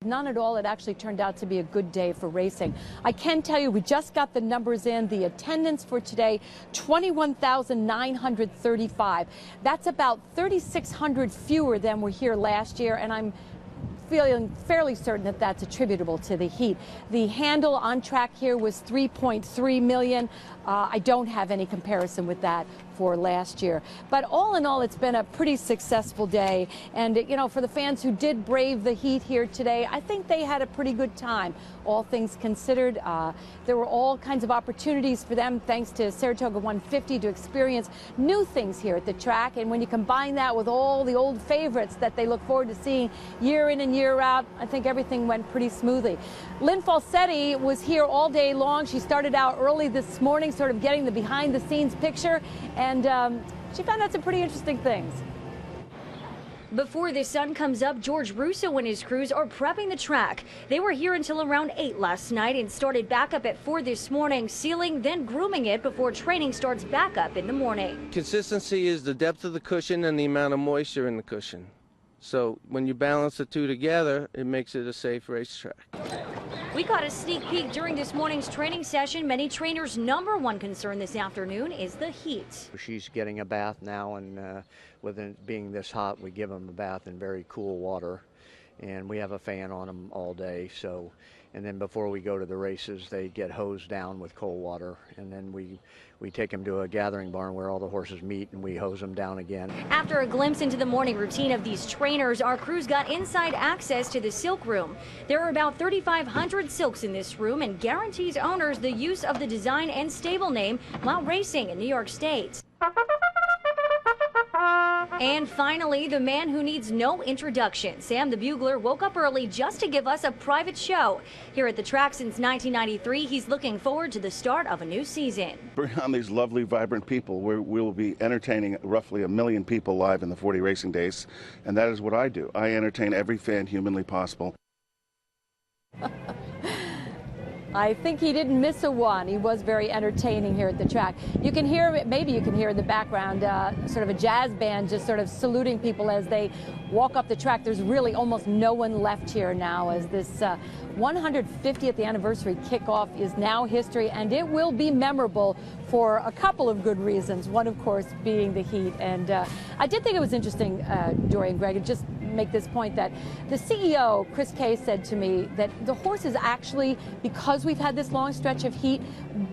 None at all. It actually turned out to be a good day for racing. I can tell you, we just got the numbers in. The attendance for today, 21,935. That's about 3,600 fewer than were here last year, and I'm feeling fairly certain that that's attributable to the heat. The handle on track here was 3.3 million. I don't have any comparison with that for last year. But all in all, it's been a pretty successful day. And, you know, for the fans who did brave the heat here today, I think they had a pretty good time, all things considered. There were all kinds of opportunities for them, thanks to Saratoga 150, to experience new things here at the track. And when you combine that with all the old favorites that they look forward to seeing year in and year out, I think everything went pretty smoothly. Lynn Falsetti was here all day long. She started out early this morning, sort of getting the behind-the-scenes picture, and she found out some pretty interesting things. Before the sun comes up, George Russo and his crews are prepping the track. They were here until around 8 last night and started back up at 4 this morning, sealing, then grooming it before training starts back up in the morning. Consistency is the depth of the cushion and the amount of moisture in the cushion. So when you balance the two together, it makes it a safe racetrack. We got a sneak peek during this morning's training session. Many trainers' #1 concern this afternoon is the heat. She's getting a bath now, and with it being this hot, we give them a bath in very cool water, and we have a fan on them all day. So, and then before we go to the races, they get hosed down with cold water, and then we take them to a gathering barn where all the horses meet, and we hose them down again. After a glimpse into the morning routine of these trainers, our crews got inside access to the silk room. There are about 3,500 silks in this room, and guarantees owners the use of the design and stable name while racing in New York State. And finally, the man who needs no introduction. Sam the Bugler woke up early just to give us a private show. Here at the track since 1993, he's looking forward to the start of a new season. Bring on these lovely, vibrant people. We will be entertaining roughly 1 million people live in the 40 racing days, and that is what I do. I entertain every fan humanly possible. I think he didn't miss a one. He was very entertaining here at the track. You can hear, maybe you can hear in the background, sort of a jazz band just sort of saluting people as they walk up the track. There's really almost no one left here now, as this 150th anniversary kickoff is now history, and it will be memorable for a couple of good reasons. One, of course, being the heat. And I did think it was interesting, Dory and Greg, just make this point that the CEO, Chris Kay, said to me that the horses actually, because we've had this long stretch of heat,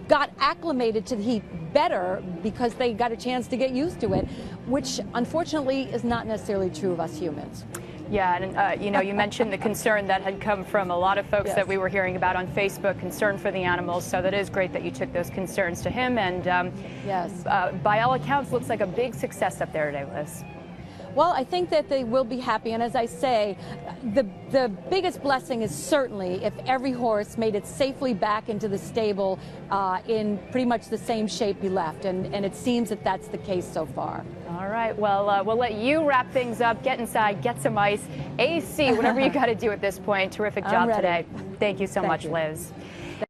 got acclimated to the heat better because they got a chance to get used to it, which unfortunately is not necessarily true of us humans. Yeah, and you know, you mentioned the concern that had come from a lot of folks that we were hearing about on Facebook, concern for the animals. So that is great that you took those concerns to him. And by all accounts, looks like a big success up there today, Liz. Well, I think that they will be happy, and as I say, the biggest blessing is certainly if every horse made it safely back into the stable in pretty much the same shape he left, and it seems that that's the case so far. All right, well, we'll let you wrap things up, get inside, get some ice, AC, whatever you got to do at this point. Terrific job today. Thank you so much, Liz.